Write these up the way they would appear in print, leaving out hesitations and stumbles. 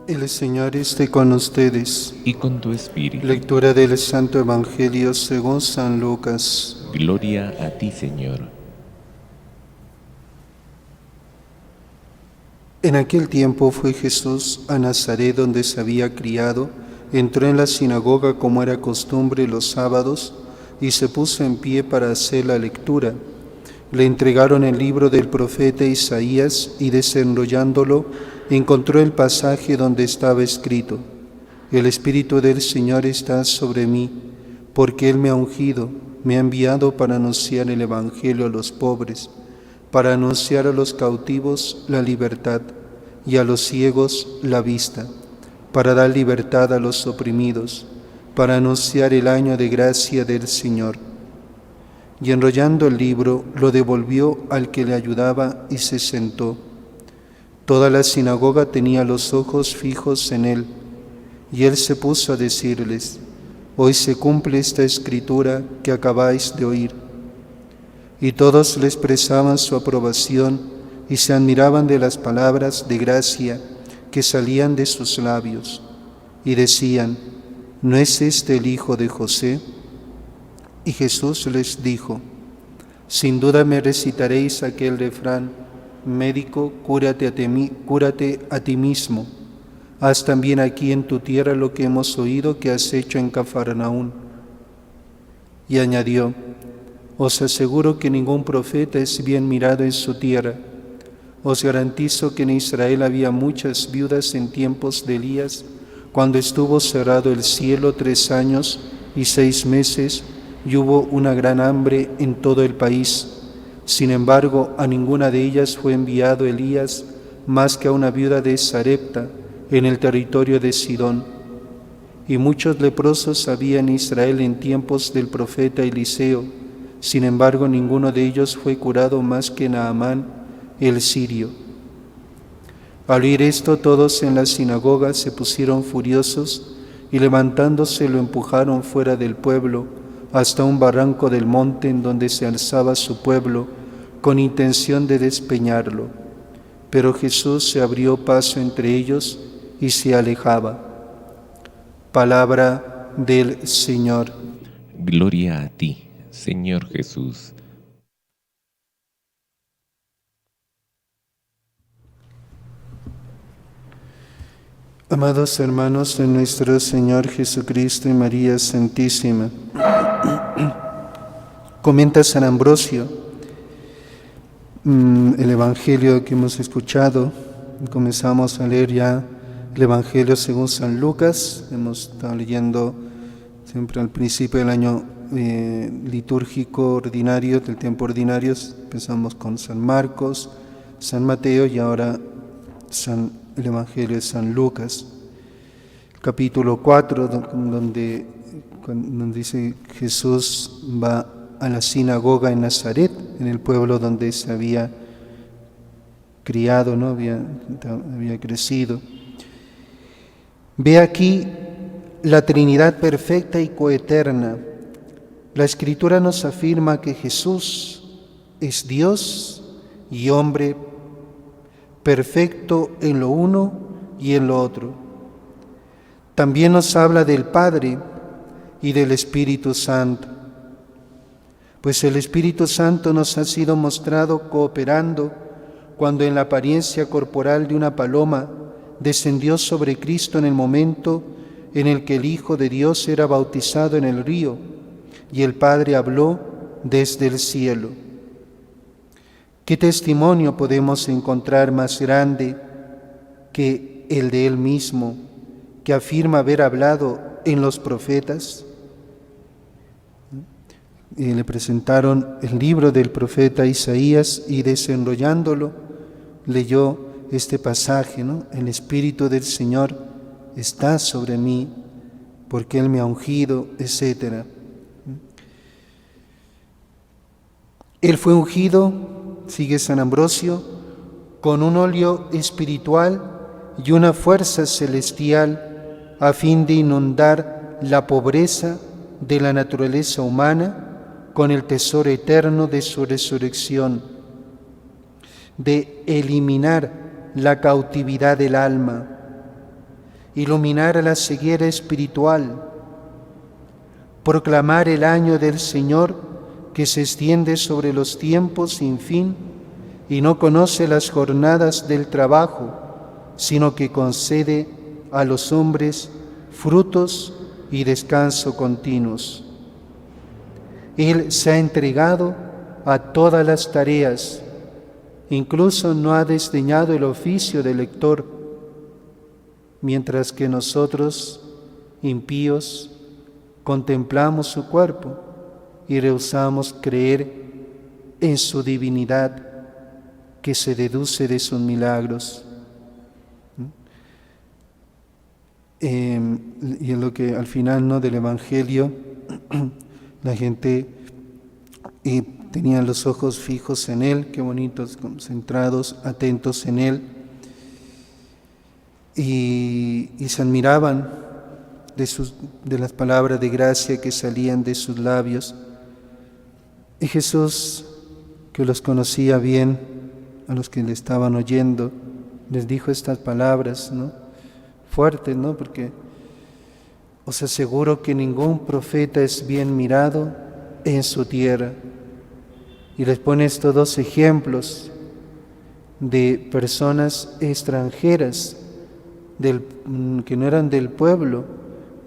El Señor esté con ustedes. Y con tu espíritu. Lectura del Santo Evangelio según San Lucas. Gloria a ti, Señor. En aquel tiempo fue Jesús a Nazaret, donde se había criado, entró en la sinagoga como era costumbre los sábados, y se puso en pie para hacer la lectura. Le entregaron el libro del profeta Isaías, y desenrollándolo, encontró el pasaje donde estaba escrito: El Espíritu del Señor está sobre mí, porque Él me ha ungido, me ha enviado para anunciar el Evangelio a los pobres, para anunciar a los cautivos la libertad y a los ciegos la vista, para dar libertad a los oprimidos, para anunciar el año de gracia del Señor. Y enrollando el libro, lo devolvió al que le ayudaba y se sentó. Toda la sinagoga tenía los ojos fijos en él, y él se puso a decirles: Hoy se cumple esta escritura que acabáis de oír. Y todos le expresaban su aprobación y se admiraban de las palabras de gracia que salían de sus labios, y decían: ¿No es este el hijo de José? Y Jesús les dijo: Sin duda me recitaréis aquel refrán: Médico, cúrate a ti mismo. Haz también aquí en tu tierra lo que hemos oído que has hecho en Cafarnaún. Y añadió: Os aseguro que ningún profeta es bien mirado en su tierra. Os garantizo que en Israel había muchas viudas en tiempos de Elías, cuando estuvo cerrado el cielo 3 años y 6 meses, y hubo una gran hambre en todo el país. Sin embargo, a ninguna de ellas fue enviado Elías, más que a una viuda de Sarepta, en el territorio de Sidón. Y muchos leprosos había en Israel en tiempos del profeta Eliseo. Sin embargo, ninguno de ellos fue curado más que Naamán, el sirio. Al oír esto, todos en la sinagoga se pusieron furiosos y levantándose lo empujaron fuera del pueblo hasta un barranco del monte en donde se alzaba su pueblo, con intención de despeñarlo. Pero Jesús se abrió paso entre ellos y se alejaba. Palabra del Señor. Gloria a ti, Señor Jesús. Amados hermanos de nuestro Señor Jesucristo y María Santísima, comenta San Ambrosio el Evangelio que hemos escuchado. Comenzamos a leer ya el Evangelio según San Lucas. Hemos estado leyendo siempre al principio del año litúrgico ordinario, del tiempo ordinario. Empezamos con San Marcos, San Mateo y ahora el Evangelio de San Lucas. Capítulo 4, donde dice Jesús va a la sinagoga en Nazaret, en el pueblo donde se había criado, ¿no? había crecido. Ve aquí la Trinidad perfecta y coeterna. La Escritura nos afirma que Jesús es Dios y hombre, perfecto en lo uno y en lo otro. También nos habla del Padre y del Espíritu Santo, pues el Espíritu Santo nos ha sido mostrado cooperando cuando en la apariencia corporal de una paloma descendió sobre Cristo en el momento en el que el Hijo de Dios era bautizado en el río y el Padre habló desde el cielo. ¿Qué testimonio podemos encontrar más grande que el de Él mismo, que afirma haber hablado en los profetas? Le presentaron el libro del profeta Isaías y desenrollándolo leyó este pasaje, ¿no? El Espíritu del Señor está sobre mí porque Él me ha ungido, etc. Él fue ungido, sigue San Ambrosio, con un óleo espiritual y una fuerza celestial a fin de inundar la pobreza de la naturaleza humana con el tesoro eterno de su resurrección, de eliminar la cautividad del alma iluminar a la ceguera espiritual, proclamar el año del Señor que se extiende sobre los tiempos sin fin y no conoce las jornadas del trabajo, sino que concede a los hombres frutos y descanso continuos. Él se ha entregado a todas las tareas, incluso no ha desdeñado el oficio de lector, mientras que nosotros, impíos, contemplamos su cuerpo y rehusamos creer en su divinidad que se deduce de sus milagros. Y en lo que al final, ¿no?, del Evangelio, la gente tenía los ojos fijos en Él, qué bonitos, concentrados, atentos en Él, y se admiraban de las palabras de gracia que salían de sus labios. Y Jesús, que los conocía bien, a los que le estaban oyendo, les dijo estas palabras, ¿no?, fuertes, ¿no?, porque os aseguro que ningún profeta es bien mirado en su tierra. Y les pone estos dos ejemplos de personas extranjeras que no eran del pueblo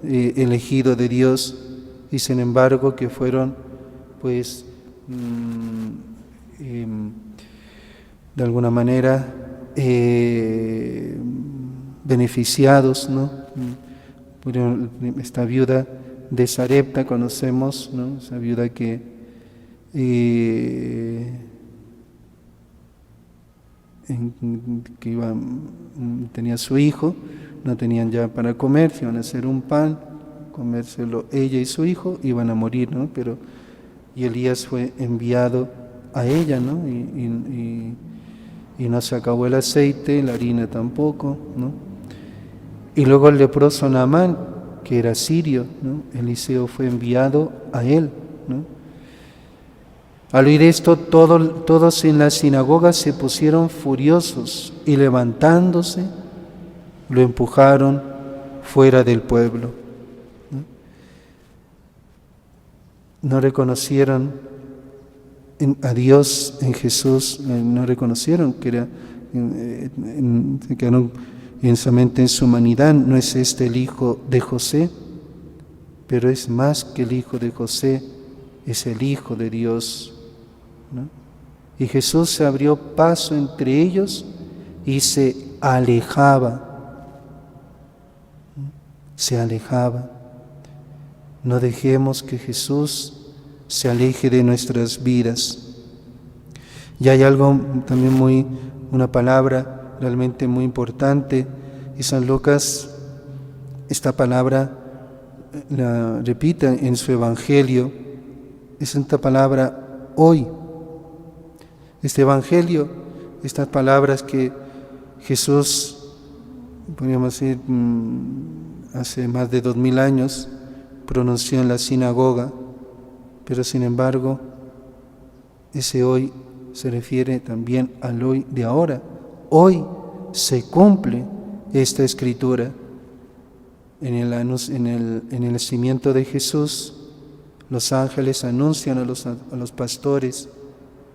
elegido de Dios, y sin embargo que fueron pues de alguna manera beneficiados, ¿no? Por esta viuda de Sarepta conocemos, ¿no?, esa viuda que tenía su hijo, no tenían ya para comer, se iban a hacer un pan, comérselo ella y su hijo, iban a morir, ¿no? Y Elías fue enviado a ella, ¿no? Y no se acabó el aceite, la harina tampoco, ¿no? Y luego el leproso Naamán, que era sirio, ¿no? Eliseo fue enviado a él, ¿no? Al oír esto, todos en la sinagoga se pusieron furiosos y levantándose, lo empujaron fuera del pueblo. No reconocieron a Dios en Jesús, no reconocieron que se quedaron inmensamente en su humanidad. No es este el hijo de José, pero es más que el hijo de José, es el Hijo de Dios, ¿no? Y Jesús se abrió paso entre ellos y se alejaba. Se alejaba. No dejemos que Jesús se aleje de nuestras vidas. Y hay algo también una palabra realmente muy importante, y San Lucas esta palabra la repite en su Evangelio, es esta palabra hoy. Este Evangelio, estas palabras que Jesús, podríamos decir, hace más de 2000 años, pronunció en la sinagoga, pero sin embargo, ese hoy se refiere también al hoy de ahora. Hoy se cumple esta escritura. En el nacimiento de Jesús, los ángeles anuncian a los pastores: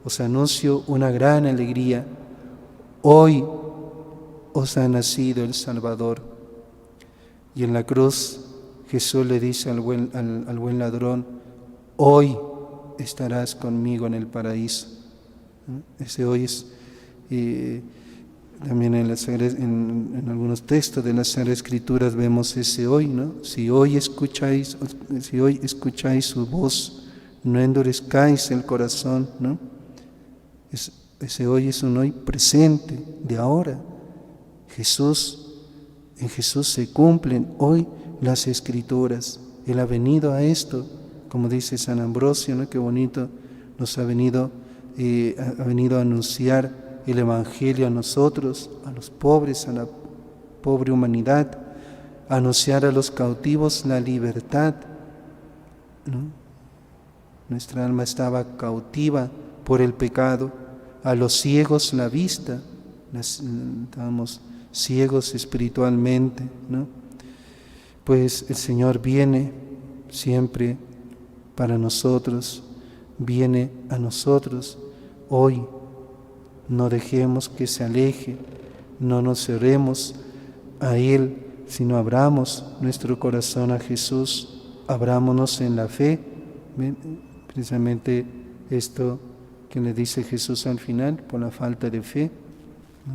os anuncio una gran alegría, hoy os ha nacido el Salvador. Y en la cruz Jesús le dice al buen ladrón: hoy estarás conmigo en el paraíso. Ese hoy es también en algunos textos de las Sagradas Escrituras vemos ese hoy, ¿no? Si hoy escucháis su voz, no endurezcáis el corazón, ¿no? Ese hoy es un hoy presente, de ahora. En Jesús se cumplen hoy las Escrituras. Él ha venido a esto, como dice San Ambrosio, ¿no? Qué bonito, nos ha venido a anunciar el Evangelio a nosotros, a los pobres, a la pobre humanidad, a anunciar a los cautivos la libertad, ¿no? Nuestra alma estaba cautiva por el pecado, a los ciegos la vista, estábamos ciegos espiritualmente, ¿no? pues el Señor viene siempre para nosotros, viene a nosotros. Hoy no dejemos que se aleje, no nos cerremos a Él, sino abramos nuestro corazón a Jesús, abrámonos en la fe. Precisamente esto que le dice Jesús al final, por la falta de fe, ¿no?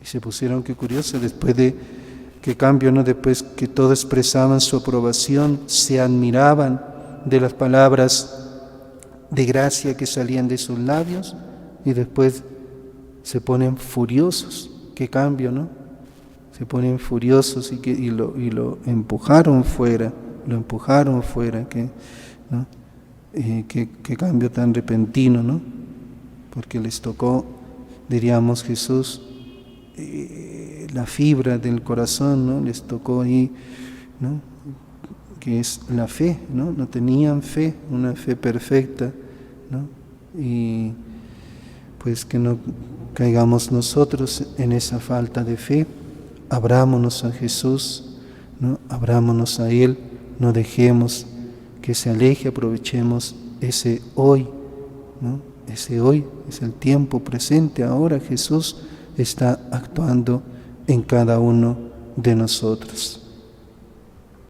Y se pusieron, qué curioso, después de qué cambio, ¿no? Después que todos expresaban su aprobación, se admiraban de las palabras de gracia que salían de sus labios, y después se ponen furiosos. Qué cambio, ¿no? Se ponen furiosos y lo empujaron fuera, ¿no? Qué cambio tan repentino, ¿no? Porque les tocó, diríamos Jesús, la fibra del corazón, ¿no? Les tocó ahí, ¿no? Que es la fe, ¿no? No tenían fe, una fe perfecta, ¿no? Y pues que no caigamos nosotros en esa falta de fe. Abrámonos a Jesús, ¿no? Abrámonos a Él, no dejemos que se aleje, aprovechemos ese hoy, ¿no? Ese hoy es el tiempo presente, ahora Jesús está actuando en cada uno de nosotros.